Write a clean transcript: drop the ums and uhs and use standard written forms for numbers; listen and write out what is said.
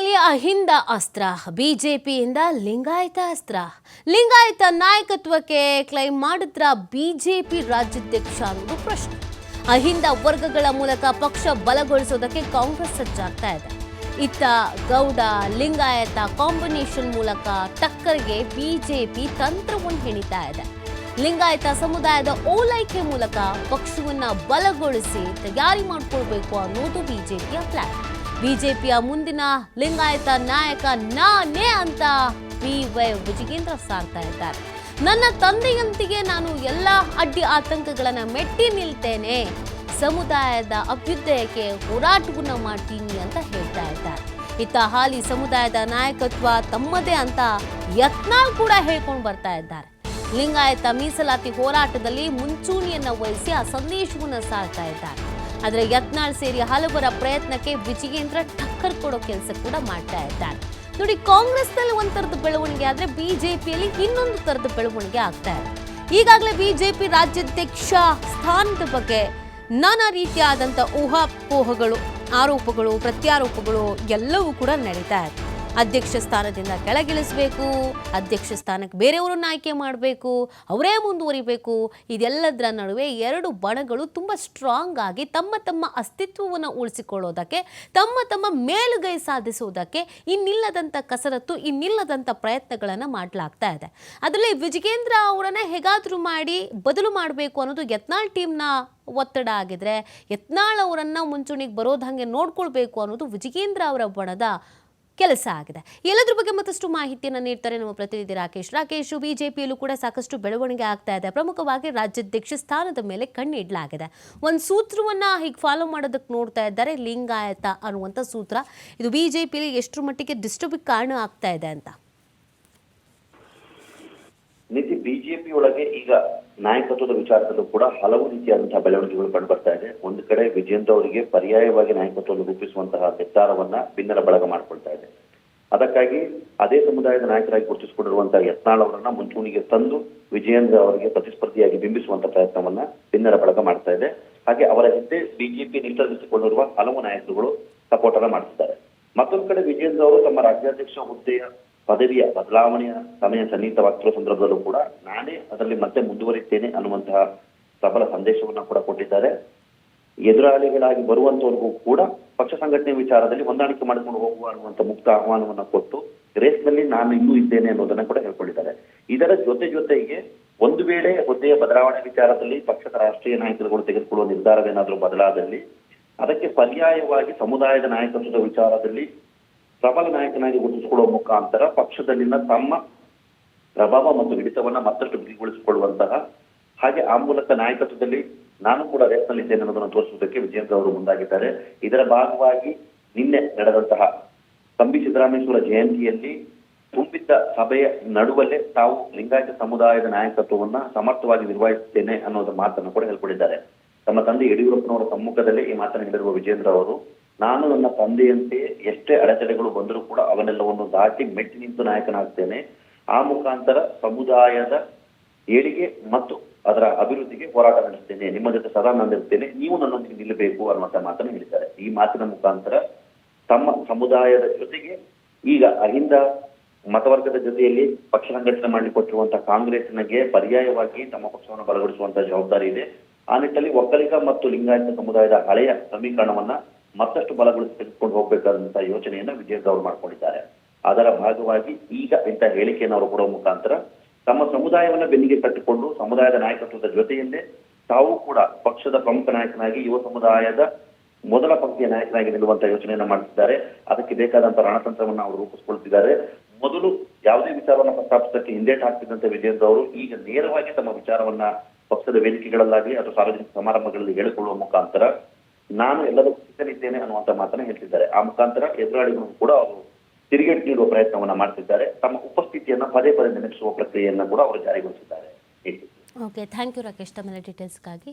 ಬಿಜೆಪಿಯಲ್ಲಿ ಅಹಿಂದ ಅಸ್ತ್ರ, ಬಿಜೆಪಿಯಿಂದ ಲಿಂಗಾಯತ ಅಸ್ತ್ರ. ಲಿಂಗಾಯತ ನಾಯಕತ್ವಕ್ಕೆ ಕ್ಲೈಮ್ ಮಾಡಿದ್ರ ಬಿಜೆಪಿ ರಾಜ್ಯಾಧ್ಯಕ್ಷ ಅನ್ನೋದು ಪ್ರಶ್ನೆ. ಅಹಿಂದ ವರ್ಗಗಳ ಮೂಲಕ ಪಕ್ಷ ಬಲಗೊಳಿಸೋದಕ್ಕೆ ಕಾಂಗ್ರೆಸ್ ಸಜ್ಜಾಗ್ತಾ ಇದೆ. ಇತ್ತ ಗೌಡ ಲಿಂಗಾಯತ ಕಾಂಬಿನೇಷನ್ ಮೂಲಕ ಟಕ್ಕರ್ಗೆ ಬಿಜೆಪಿ ತಂತ್ರವನ್ನು ಹೆಣಿತಾ ಇದೆ. ಲಿಂಗಾಯತ ಸಮುದಾಯದ ಓಲೈಕೆ ಮೂಲಕ ಪಕ್ಷವನ್ನ ಬಲಗೊಳಿಸಿ ತಯಾರಿ ಮಾಡಿಕೊಳ್ಬೇಕು ಅನ್ನೋದು ಬಿಜೆಪಿಯ ಪ್ಲಾನ್. ಬಿಜೆಪಿಯ ಮುಂದಿನ ಲಿಂಗಾಯತ ನಾಯಕ ನಾನೇ ಅಂತ ಬಿ.ವೈ. ವಿಜಯೇಂದ್ರ ಸಾರ್ತಾ ಇದ್ದಾರೆ. ನನ್ನ ತಂದೆಯಂತೆಯೇ ನಾನು ಎಲ್ಲ ಅಡ್ಡಿ ಆತಂಕಗಳನ್ನ ಮೆಟ್ಟಿ ನಿಲ್ತೇನೆ, ಸಮುದಾಯದ ಅಭ್ಯುದಯಕ್ಕೆ ಹೋರಾಟವನ್ನ ಮಾಡ್ತೀನಿ ಅಂತ ಹೇಳ್ತಾ ಇದ್ದಾರೆ. ಇತ್ತ ಹಾಲಿ ಸಮುದಾಯದ ನಾಯಕತ್ವ ತಮ್ಮದೇ ಅಂತ ಯತ್ನಾಳ್ ಕೂಡ ಹೇಳ್ಕೊಂಡು ಬರ್ತಾ ಇದ್ದಾರೆ. ಲಿಂಗಾಯತ ಮೀಸಲಾತಿ ಹೋರಾಟದಲ್ಲಿ ಮುಂಚೂಣಿಯನ್ನ ವಹಿಸಿ ಆ ಸಂದೇಶವನ್ನು ಸಾರ್ತಾ ಇದ್ದಾರೆ. ಆದರೆ ಯತ್ನಾಳ್ ಸೇರಿ ಹಲವರ ಪ್ರಯತ್ನಕ್ಕೆ ವಿಜಯೇಂದ್ರ ಟಕ್ಕರ್ ಕೊಡೋ ಕೆಲಸ ಕೂಡ ಮಾಡ್ತಾ ಇದ್ದಾರೆ. ನೋಡಿ, ಕಾಂಗ್ರೆಸ್ನಲ್ಲಿ ಒಂದು ಥರದ ಬೆಳವಣಿಗೆ ಆದರೆ ಬಿಜೆಪಿಯಲ್ಲಿ ಇನ್ನೊಂದು ಥರದ ಬೆಳವಣಿಗೆ ಆಗ್ತಾ ಇದೆ. ಈಗಾಗಲೇ ಬಿಜೆಪಿ ರಾಜ್ಯಾಧ್ಯಕ್ಷ ಸ್ಥಾನದ ಬಗ್ಗೆ ನಾನಾ ರೀತಿಯಾದಂಥ ಊಹಾಪೋಹಗಳು, ಆರೋಪಗಳು, ಪ್ರತ್ಯಾರೋಪಗಳು ಎಲ್ಲವೂ ಕೂಡ ನಡೀತಾ ಇದೆ. ಅಧ್ಯಕ್ಷ ಸ್ಥಾನದಿಂದ ಕೆಳಗಿಳಿಸಬೇಕು, ಅಧ್ಯಕ್ಷ ಸ್ಥಾನಕ್ಕೆ ಬೇರೆಯವರನ್ನ ಆಯ್ಕೆ ಮಾಡಬೇಕು, ಅವರೇ ಮುಂದುವರಿಬೇಕು. ಇದೆಲ್ಲದರ ನಡುವೆ ಎರಡು ಬಣಗಳು ತುಂಬ ಸ್ಟ್ರಾಂಗ್ ಆಗಿ ತಮ್ಮ ತಮ್ಮ ಅಸ್ತಿತ್ವವನ್ನು ಉಳಿಸಿಕೊಳ್ಳೋದಕ್ಕೆ, ತಮ್ಮ ಮೇಲುಗೈ ಸಾಧಿಸುವುದಕ್ಕೆ ಇನ್ನಿಲ್ಲದಂಥ ಕಸರತ್ತು, ಇನ್ನಿಲ್ಲದಂಥ ಪ್ರಯತ್ನಗಳನ್ನು ಮಾಡಲಾಗ್ತಾ ಇದೆ. ಅದರಲ್ಲಿ ವಿಜಯೇಂದ್ರ ಅವರನ್ನ ಹೇಗಾದರೂ ಮಾಡಿ ಬದಲು ಮಾಡಬೇಕು ಅನ್ನೋದು ಯತ್ನಾಳ್ ಟೀಮ್ನ ಒತ್ತಡ ಆಗಿದ್ರೆ, ಯತ್ನಾಳ್ ಅವರನ್ನ ಮುಂಚೂಣಿಗೆ ಬರೋದು ಹಾಗೆ ನೋಡ್ಕೊಳ್ಬೇಕು ಅನ್ನೋದು ವಿಜಯೇಂದ್ರ ಅವರ ಬಣದ ಕೆಲಸ ಆಗಿದೆ. ಎಲ್ಲದ್ರ ಬಗ್ಗೆ ಮತ್ತಷ್ಟು ಮಾಹಿತಿಯನ್ನು ನೀಡ್ತಾರೆ ನಮ್ಮ ಪ್ರತಿನಿಧಿ ರಾಕೇಶ್. ಬಿಜೆಪಿಯಲ್ಲೂ ಕೂಡ ಸಾಕಷ್ಟು ಬೆಳವಣಿಗೆ ಆಗ್ತಾ ಇದೆ. ಪ್ರಮುಖವಾಗಿ ರಾಜ್ಯಾಧ್ಯಕ್ಷ ಸ್ಥಾನದ ಮೇಲೆ ಕಣ್ಣಿಡಲಾಗಿದೆ. ಒಂದು ಸೂತ್ರವನ್ನ ಹೀಗೆ ಫಾಲೋ ಮಾಡೋದಕ್ಕೆ ನೋಡ್ತಾ ಇದ್ದಾರೆ, ಲಿಂಗಾಯತ ಅನ್ನುವಂಥ ಸೂತ್ರ. ಇದು ಬಿಜೆಪಿಯಲ್ಲಿ ಎಷ್ಟರ ಮಟ್ಟಿಗೆ ಡಿಸ್ಟರ್ಬಿಗೆ ಕಾರಣ ಆಗ್ತಾ ಇದೆ ಅಂತ ನಿತಿ ಬಿಜೆಪಿ ಒಳಗೆ ಈಗ ನಾಯಕತ್ವದ ವಿಚಾರದಲ್ಲೂ ಕೂಡ ಹಲವು ರೀತಿಯಾದಂತಹ ಬೆಳವಣಿಗೆಗಳು ಕಂಡು ಬರ್ತಾ ಇದೆ. ಒಂದು ಕಡೆ ವಿಜಯೇಂದ್ರ ಅವರಿಗೆ ಪರ್ಯಾಯವಾಗಿ ನಾಯಕತ್ವವನ್ನು ರೂಪಿಸುವಂತಹ ನಿರ್ಧಾರವನ್ನ ಭಿನ್ನರ ಬಳಗ ಮಾಡ್ಕೊಳ್ತಾ ಇದೆ. ಅದಕ್ಕಾಗಿ ಅದೇ ಸಮುದಾಯದ ನಾಯಕರಾಗಿ ಗುರುತಿಸಿಕೊಂಡಿರುವಂತಹ ಯತ್ನಾಳ್ ಅವರನ್ನ ಮುಂಚೂಣಿಗೆ ತಂದು ವಿಜಯೇಂದ್ರ ಅವರಿಗೆ ಪ್ರತಿಸ್ಪರ್ಧಿಯಾಗಿ ಬಿಂಬಿಸುವಂತ ಪ್ರಯತ್ನವನ್ನ ಭಿನ್ನರ ಬಳಗ ಮಾಡ್ತಾ ಇದೆ. ಹಾಗೆ ಅವರ ಹಿಂದೆ ಬಿಜೆಪಿ ನಿರ್ಧರಿಸಿಕೊಂಡಿರುವ ಹಲವು ನಾಯಕರುಗಳು ಸಪೋರ್ಟ್ ಅನ್ನ ಮಾಡ್ತಿದ್ದಾರೆ. ಮತ್ತೊಂದು ಕಡೆ ವಿಜಯೇಂದ್ರ ಅವರು ತಮ್ಮ ರಾಜ್ಯಾಧ್ಯಕ್ಷ ಹುದ್ದೆಯ ಪದವಿಯ ಬದಲಾವಣೆಯ ಸಮಯ ಸನ್ನಿಹಿತವಾಗ್ತಿರೋ ಸಂದರ್ಭದಲ್ಲೂ ಕೂಡ ನಾನೇ ಅದರಲ್ಲಿ ಮತ್ತೆ ಮುಂದುವರಿತೇನೆ ಅನ್ನುವಂತಹ ಪ್ರಬಲ ಸಂದೇಶವನ್ನ ಕೂಡ ಕೊಟ್ಟಿದ್ದಾರೆ. ಎದುರಾಳಿಗಳಾಗಿ ಬರುವಂತವರಿಗೂ ಕೂಡ ಪಕ್ಷ ಸಂಘಟನೆ ವಿಚಾರದಲ್ಲಿ ಹೊಂದಾಣಿಕೆ ಮಾಡಿಕೊಂಡು ಹೋಗುವ ಅನ್ನುವಂಥ ಮುಕ್ತ ಆಹ್ವಾನವನ್ನ ಕೊಟ್ಟು ರೇಸ್ನಲ್ಲಿ ನಾನು ಇನ್ನೂ ಇದ್ದೇನೆ ಅನ್ನೋದನ್ನ ಕೂಡ ಹೇಳ್ಕೊಂಡಿದ್ದಾರೆ. ಇದರ ಜೊತೆಗೆ ಒಂದು ವೇಳೆ ಹುದ್ದೆಯ ಬದಲಾವಣೆ ವಿಚಾರದಲ್ಲಿ ಪಕ್ಷದ ರಾಷ್ಟ್ರೀಯ ನಾಯಕರುಗಳು ತೆಗೆದುಕೊಳ್ಳುವ ನಿರ್ಧಾರವೇನಾದರೂ ಬದಲಾದಲ್ಲಿ ಅದಕ್ಕೆ ಪರ್ಯಾಯವಾಗಿ ಸಮುದಾಯದ ನಾಯಕತ್ವದ ವಿಚಾರದಲ್ಲಿ ಪ್ರಬಲ ನಾಯಕನಾಗಿ ಗುರುತಿಸಿಕೊಳ್ಳುವ ಮುಖಾಂತರ ಪಕ್ಷದಲ್ಲಿನ ತಮ್ಮ ಪ್ರಭಾವ ಮತ್ತು ಹಿಡಿತವನ್ನ ಮತ್ತಷ್ಟು ಬಿಗಿಗೊಳಿಸಿಕೊಳ್ಳುವಂತಹ, ಹಾಗೆ ಆ ಮೂಲಕ ನಾಯಕತ್ವದಲ್ಲಿ ನಾನು ಕೂಡ ರೇಸ್ನಲ್ಲಿದ್ದೇನೆ ಅನ್ನೋದನ್ನು ತೋರಿಸುವುದಕ್ಕೆ ವಿಜಯೇಂದ್ರ ಅವರು ಮುಂದಾಗಿದ್ದಾರೆ. ಇದರ ಭಾಗವಾಗಿ ನಿನ್ನೆ ನಡೆದಂತಹ ತಂಬಿ ಸಿದ್ದರಾಮೇಶ್ವರ ಜಯಂತಿಯಲ್ಲಿ ತುಂಬಿದ್ದ ಸಭೆಯ ನಡುವಲ್ಲೇ ತಾವು ಲಿಂಗಾಯತ ಸಮುದಾಯದ ನಾಯಕತ್ವವನ್ನ ಸಮರ್ಥವಾಗಿ ನಿರ್ವಹಿಸುತ್ತೇನೆ ಅನ್ನೋದ ಮಾತನ್ನು ಕೂಡ ಹೇಳ್ಕೊಂಡಿದ್ದಾರೆ. ತಮ್ಮ ತಂದೆ ಯಡಿಯೂರಪ್ಪನವರ ಸಮ್ಮುಖದಲ್ಲೇ ಈ ಮಾತನ್ನು ಹೇಳಿರುವ ವಿಜಯೇಂದ್ರ ಅವರು, ನಾನು ನನ್ನ ತಂದೆಯಂತೆ ಎಷ್ಟೇ ಅಡೆತಡೆಗಳು ಬಂದರೂ ಕೂಡ ಅವನ್ನೆಲ್ಲವನ್ನು ದಾಟಿ ಮೆಟ್ಟಿ ನಿಂತು ನಾಯಕನಾಗ್ತೇನೆ. ಆ ಮುಖಾಂತರ ಸಮುದಾಯದ ಏಳಿಗೆ ಮತ್ತು ಅದರ ಅಭಿವೃದ್ಧಿಗೆ ಹೋರಾಟ ನಡೆಸ್ತೇನೆ. ನಿಮ್ಮ ಜೊತೆ ಸದಾ ನಾನಿರ್ತೇನೆ, ನೀವು ನನ್ನೊಂದಿಗೆ ನಿಲ್ಲಬೇಕು ಅನ್ನುವಂಥ ಮಾತನ್ನು ಹೇಳಿದ್ದಾರೆ. ಈ ಮಾತಿನ ಮುಖಾಂತರ ತಮ್ಮ ಸಮುದಾಯದ ಜೊತೆಗೆ ಈಗ ಅಹಿಂದ ಮತವರ್ಗದ ಜೊತೆಯಲ್ಲಿ ಪಕ್ಷ ಸಂಘಟನೆ ಮಾಡಿಕೊಟ್ಟಿರುವಂತಹ ಕಾಂಗ್ರೆಸ್ನಿಗೆ ಪರ್ಯಾಯವಾಗಿ ತಮ್ಮ ಪಕ್ಷವನ್ನು ಬಲಗೊಳಿಸುವಂತಹ ಜವಾಬ್ದಾರಿ ಇದೆ. ಆ ನಿಟ್ಟಿನಲ್ಲಿ ಒಕ್ಕಲಿಗ ಮತ್ತು ಲಿಂಗಾಯತ ಸಮುದಾಯದ ಹಳೆಯ ಸಮೀಕರಣವನ್ನ ಮತ್ತಷ್ಟು ಬಲಗೊಳಿಸಿ ತೆಗೆದುಕೊಂಡು ಹೋಗ್ಬೇಕಾದಂತಹ ಯೋಚನೆಯನ್ನ ವಿಜಯೇಂದ್ರ ಅವರು ಮಾಡ್ಕೊಂಡಿದ್ದಾರೆ. ಅದರ ಭಾಗವಾಗಿ ಈಗ ಇಂಥ ಹೇಳಿಕೆಯನ್ನು ಅವರು ಕೊಡುವ ಮುಖಾಂತರ ತಮ್ಮ ಸಮುದಾಯವನ್ನ ಬೆನ್ನಿಗೆ ಕಟ್ಟಿಕೊಂಡು ಸಮುದಾಯದ ನಾಯಕತ್ವದ ಜೊತೆಯಲ್ಲೇ ತಾವು ಕೂಡ ಪಕ್ಷದ ಪ್ರಮುಖ ನಾಯಕನಾಗಿ ಯುವ ಸಮುದಾಯದ ಮೊದಲ ಪಂಕ್ತಿಯ ನಾಯಕನಾಗಿ ನಿಲ್ಲುವಂತಹ ಯೋಚನೆಯನ್ನ ಮಾಡ್ತಿದ್ದಾರೆ. ಅದಕ್ಕೆ ಬೇಕಾದಂತಹ ರಣತಂತ್ರವನ್ನ ಅವರು ರೂಪಿಸಿಕೊಳ್ತಿದ್ದಾರೆ. ಮೊದಲು ಯಾವುದೇ ವಿಚಾರವನ್ನ ಪ್ರಸ್ತಾಪಿಸಕ್ಕೆ ಹಿಂದೇಟು ಹಾಕ್ತಿದ್ದಂತೆ ವಿಜಯೇಂದ್ರ ಅವರು ಈಗ ನೇರವಾಗಿ ತಮ್ಮ ವಿಚಾರವನ್ನ ಪಕ್ಷದ ವೇದಿಕೆಗಳಲ್ಲಾಗಲಿ ಅಥವಾ ಸಾರ್ವಜನಿಕ ಸಮಾರಂಭಗಳಲ್ಲಿ ಹೇಳಿಕೊಳ್ಳುವ ಮುಖಾಂತರ ನಾನು ಎಲ್ಲದಕ್ಕೂ ಸಿದ್ಧನಿದ್ದೇನೆ ಅನ್ನುವಂಥ ಮಾತನ್ನ ಹೇಳ್ತಿದ್ದಾರೆ. ಆ ಮುಖಾಂತರ ಎದುರಾಳಿಗಳು ಕೂಡ ಅವರು ತಿರುಗೇಟು ನೀಡುವ ಪ್ರಯತ್ನವನ್ನ ಮಾಡ್ತಿದ್ದಾರೆ. ತಮ್ಮ ಉಪಸ್ಥಿತಿಯನ್ನ ಪದೇ ನೆನಪಿಸುವ ಪ್ರಕ್ರಿಯೆಯನ್ನ ಕೂಡ ಅವರು ಜಾರಿಗೊಳಿಸಿದ್ದಾರೆ. ಓಕೆ, ಥ್ಯಾಂಕ್ ಯು ರಾಕೇಶ್, ತಮ್ಮ ಡೀಟೇಲ್ಸ್ಗಾಗಿ.